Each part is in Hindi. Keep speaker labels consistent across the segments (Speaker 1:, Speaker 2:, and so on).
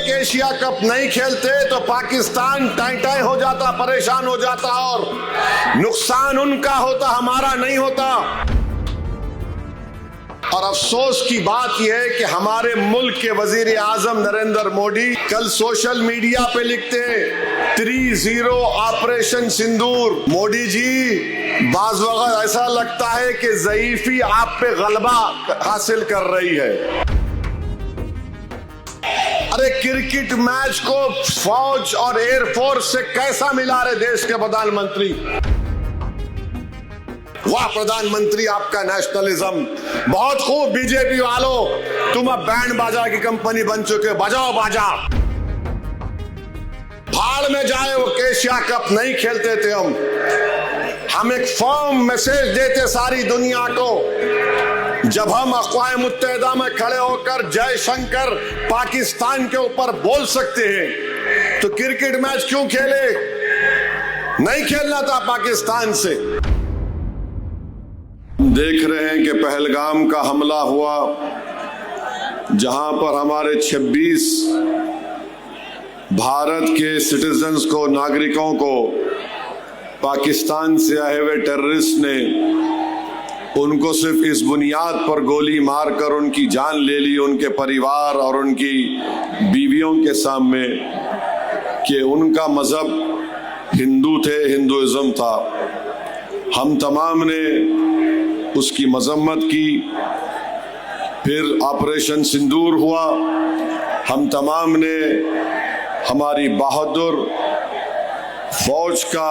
Speaker 1: एक एशिया कप नहीं खेलते तो पाकिस्तान टाई हो जाता, परेशान हो जाता और नुकसान उनका होता, हमारा नहीं होता। और अफसोस की बात यह है कि हमारे मुल्क के वजीर आजम नरेंद्र मोदी कल सोशल मीडिया पे लिखते हैं 3-0 ऑपरेशन सिंदूर। मोदी जी, बाज़ वक़्त ऐसा लगता है कि ज़ईफ़ी आप पे गलबा हासिल कर रही है। अरे क्रिकेट मैच को फौज और एयरफोर्स से कैसा मिला रहे देश के प्रधानमंत्री। वाह प्रधानमंत्री, आपका नेशनलिज्म बहुत खूब। बीजेपी वालों, तुम अब बैंड बाजा की कंपनी बन चुके, बजाओ बाजा। भाड़ में जाए वो एशिया कप नहीं खेलते थे हम एक फर्म मैसेज देते सारी दुनिया को जब हम अक़वाम मुत्तहिदा में खड़े होकर जयशंकर पाकिस्तान के ऊपर बोल सकते हैं, तो क्रिकेट मैच क्यों खेले? नहीं खेलना था पाकिस्तान से। देख रहे हैं कि पहलगाम का हमला हुआ, जहां पर हमारे 26 भारत के सिटीजन्स को, नागरिकों को पाकिस्तान से आए हुए टेररिस्ट ने उनको सिर्फ इस बुनियाद पर गोली मारकर उनकी जान ले ली, उनके परिवार और उनकी बीवियों के सामने, कि उनका मजहब हिंदू थे, हिंदुइज्म था। हम तमाम ने उसकी मजम्मत की। फिर ऑपरेशन सिंदूर हुआ, हम तमाम ने हमारी बहादुर फौज का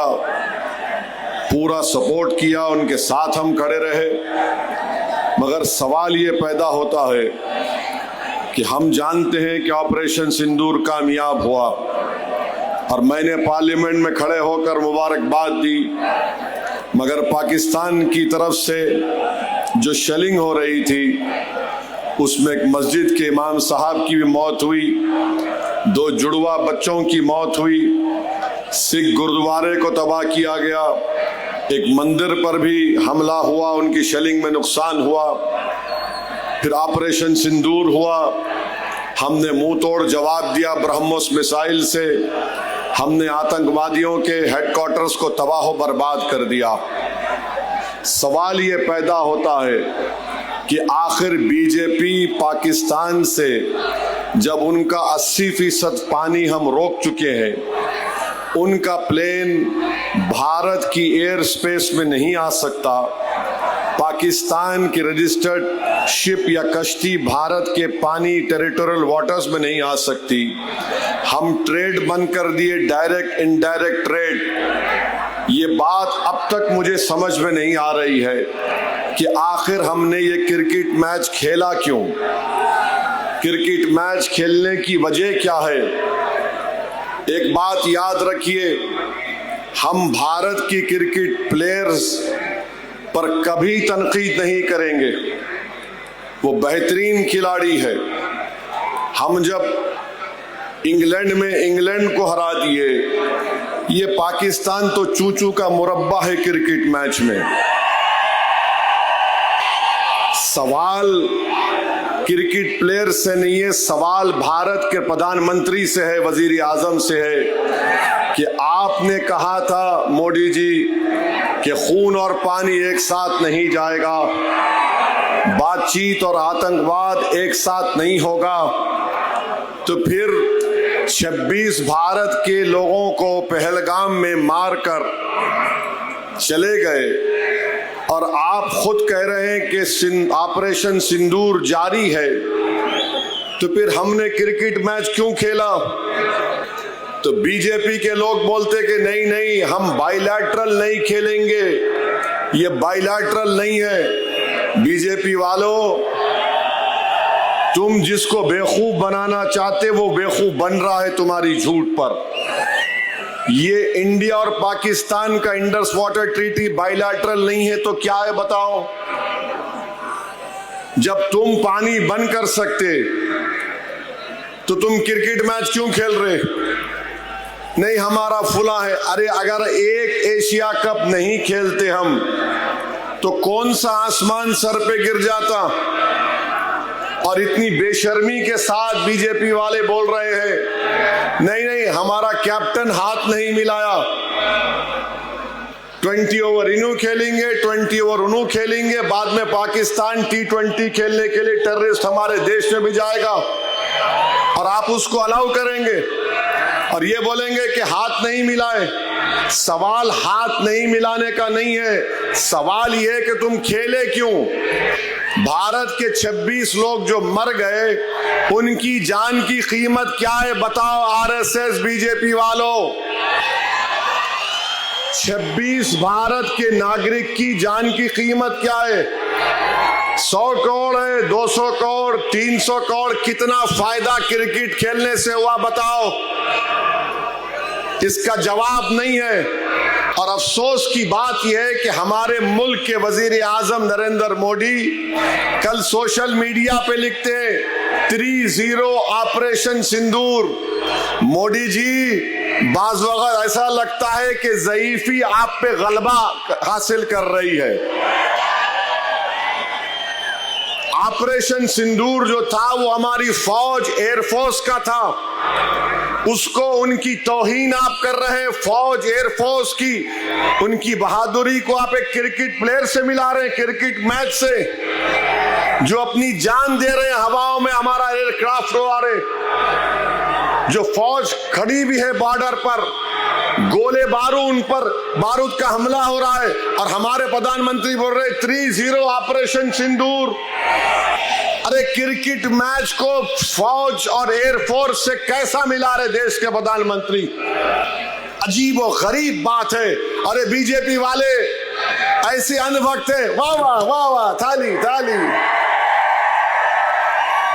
Speaker 1: पूरा सपोर्ट किया, उनके साथ हम खड़े रहे। मगर सवाल ये पैदा होता है कि हम जानते हैं कि ऑपरेशन सिंदूर कामयाब हुआ और मैंने पार्लियामेंट में खड़े होकर मुबारकबाद दी, मगर पाकिस्तान की तरफ से जो शेलिंग हो रही थी उसमें एक मस्जिद के इमाम साहब की भी मौत हुई, 2 जुड़वा बच्चों की मौत हुई, सिख गुरुद्वारे को तबाह किया गया, एक मंदिर पर भी हमला हुआ, उनकी शेलिंग में नुकसान हुआ। फिर ऑपरेशन सिंदूर हुआ, हमने मुंह तोड़ जवाब दिया ब्रह्मोस मिसाइल से, हमने आतंकवादियों के हेडक्वार्टर्स को तबाह बर्बाद कर दिया। सवाल ये पैदा होता है कि आखिर बीजेपी पाकिस्तान से जब उनका 80% पानी हम रोक चुके हैं, उनका प्लेन भारत की एयर स्पेस में नहीं आ सकता, पाकिस्तान की रजिस्टर्ड शिप या कश्ती भारत के पानी टेरिटोरियल वाटर्स में नहीं आ सकती। हम ट्रेड बंद कर दिए, डायरेक्ट इनडायरेक्ट ट्रेड। ये बात अब तक मुझे समझ में नहीं आ रही है कि आखिर हमने ये क्रिकेट मैच खेला क्यों? क्रिकेट मैच खेलने की वजह क्या है? एक बात याद रखिए, हम भारत की क्रिकेट प्लेयर्स पर कभी तनकीद नहीं करेंगे, वो बेहतरीन खिलाड़ी है। हम जब इंग्लैंड में इंग्लैंड को हरा दिए, ये पाकिस्तान तो चूचू का मुरब्बा है क्रिकेट मैच में। सवाल क्रिकेट प्लेयर से नहीं है, सवाल भारत के प्रधानमंत्री से है, वजीर आजम से है कि आपने कहा था मोदी जी कि खून और पानी एक साथ नहीं जाएगा, बातचीत और आतंकवाद एक साथ नहीं होगा। तो फिर 26 भारत के लोगों को पहलगाम में मारकर चले गए और आप खुद कह रहे हैं कि ऑपरेशन सिंदूर जारी है, तो फिर हमने क्रिकेट मैच क्यों खेला? तो बीजेपी के लोग बोलते कि नहीं नहीं, हम बाइलैटरल नहीं खेलेंगे, ये बाइलैटरल नहीं है। बीजेपी वालों, तुम जिसको बेवकूफ बनाना चाहते वो बेवकूफ बन रहा है तुम्हारी झूठ पर। ये इंडिया और पाकिस्तान का इंडस वाटर ट्रीटी बाइलैटरल नहीं है तो क्या है बताओ? जब तुम पानी बंद कर सकते तो तुम क्रिकेट मैच क्यों खेल रहे? नहीं हमारा फुला है। अरे अगर एक एशिया कप नहीं खेलते हम तो कौन सा आसमान सर पे गिर जाता? और इतनी बेशर्मी के साथ बीजेपी वाले बोल रहे हैं कैप्टन हाथ नहीं मिलाया। 20 ओवर इन्हों खेलेंगे, 20 ओवर उन्हों खेलेंगे, बाद में पाकिस्तान T20 खेलने के लिए टेररिस्ट हमारे देश में भी जाएगा और आप उसको अलाउ करेंगे और ये बोलेंगे कि हाथ नहीं मिलाए। सवाल हाथ नहीं मिलाने का नहीं है, सवाल ये है कि तुम खेले क्यों। भारत के 26 लोग जो मर गए उनकी जान की कीमत क्या है बताओ आरएसएस बीजेपी वालों। 26 भारत के नागरिक की जान की कीमत क्या है? 100 करोड़ है, 200 करोड़, 300 करोड़, कितना फायदा क्रिकेट खेलने से हुआ बताओ? इसका जवाब नहीं है। और अफसोस की बात यह है कि हमारे मुल्क के वजीर आजम नरेंद्र मोदी कल सोशल मीडिया पे लिखते 3-0 ऑपरेशन सिंदूर। मोदी जी, बाज वक्त ऐसा लगता है कि ज़ईफी आप पे गलबा हासिल कर रही है। ऑपरेशन सिंदूर जो था वो हमारी फौज एयरफोर्स का था, उसको उनकी तौहीन आप कर रहे हैं। फौज एयरफोर्स की उनकी बहादुरी को आप एक क्रिकेट प्लेयर से मिला रहे हैं, क्रिकेट मैच से, जो अपनी जान दे रहे हैं हवाओं में हमारा एयरक्राफ्ट उड़ा रहे, जो फौज खड़ी भी है बॉर्डर पर, गोले बारूद उन पर बारूद का हमला हो रहा है और हमारे प्रधानमंत्री बोल रहे 3-0 ऑपरेशन सिंदूर। अरे क्रिकेट मैच को फौज और एयरफोर्स से कैसा मिला रहे देश के प्रधानमंत्री? अजीब और गरीब बात है। अरे बीजेपी वाले ऐसे अनभक्त है, वाह वाह वाह वाह, थाली थाली।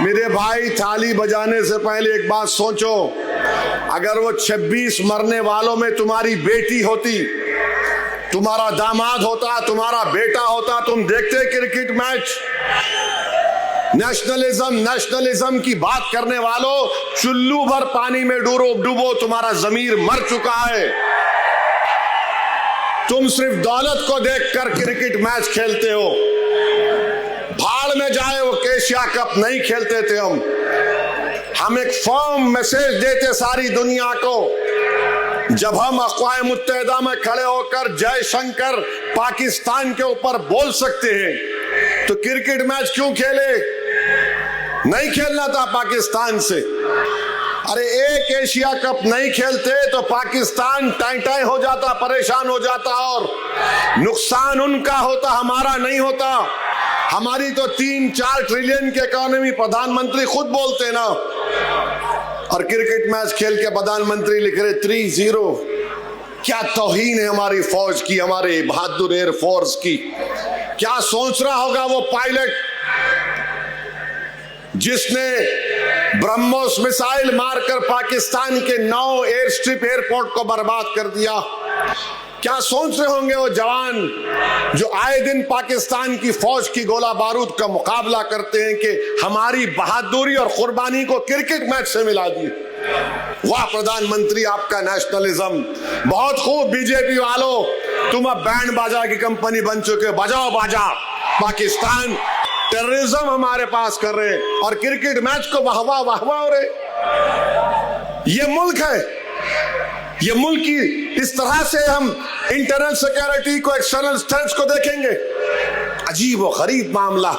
Speaker 1: मेरे भाई, थाली बजाने से पहले एक बात सोचो, अगर वो 26 मरने वालों में तुम्हारी बेटी होती, तुम्हारा दामाद होता, तुम्हारा बेटा होता, तुम देखते क्रिकेट मैच? नेशनलिज्म की बात करने वालों, चुल्लू भर पानी में डूबो, तुम्हारा जमीर मर चुका है। तुम सिर्फ दौलत को देखकर क्रिकेट मैच खेलते हो। भाड़ में जाए वो एशिया कप नहीं खेलते थे हम एक फर्म मैसेज देते सारी दुनिया को। जब हम अक़वाम मुत्तहिदा में खड़े होकर जय शंकर पाकिस्तान के ऊपर बोल सकते हैं, तो क्रिकेट मैच क्यों खेले? नहीं खेलना था पाकिस्तान से। अरे एक एशिया कप नहीं खेलते तो पाकिस्तान टाई हो जाता, परेशान हो जाता और नुकसान उनका होता, हमारा नहीं होता। हमारी तो 3-4 ट्रिलियन की इकोनॉमी, प्रधानमंत्री खुद बोलते ना। और क्रिकेट मैच खेल के प्रधानमंत्री लिख रहे 3-0। क्या तौहीन है हमारी फौज की, हमारे बहादुर एयरफोर्स की। क्या सोच रहा होगा वो पायलट जिसने ब्रह्मोस मिसाइल मारकर पाकिस्तान के 9 एयर स्ट्रिप एयरपोर्ट को बर्बाद कर दिया? क्या सोच रहे होंगे वो जवान जो आए दिन पाकिस्तान की फौज की गोला बारूद का मुकाबला करते हैं कि हमारी बहादुरी और कुर्बानी को क्रिकेट मैच से मिला दिए? वाह प्रधानमंत्री, आपका नेशनलिज्म बहुत खूब। बीजेपी वालों, तुम अब बैंड बाजा की कंपनी बन चुके, बजाओ बाजा। पाकिस्तान टेररिज्म हमारे पास कर रहे और क्रिकेट मैच को वाहवा वाहवा हो रहे। ये मुल्क है, ये मुल्क की इस तरह से हम इंटरनल सिक्योरिटी को, एक्सटर्नल स्ट्रेंथ को देखेंगे? अजीब व गरीब मामला।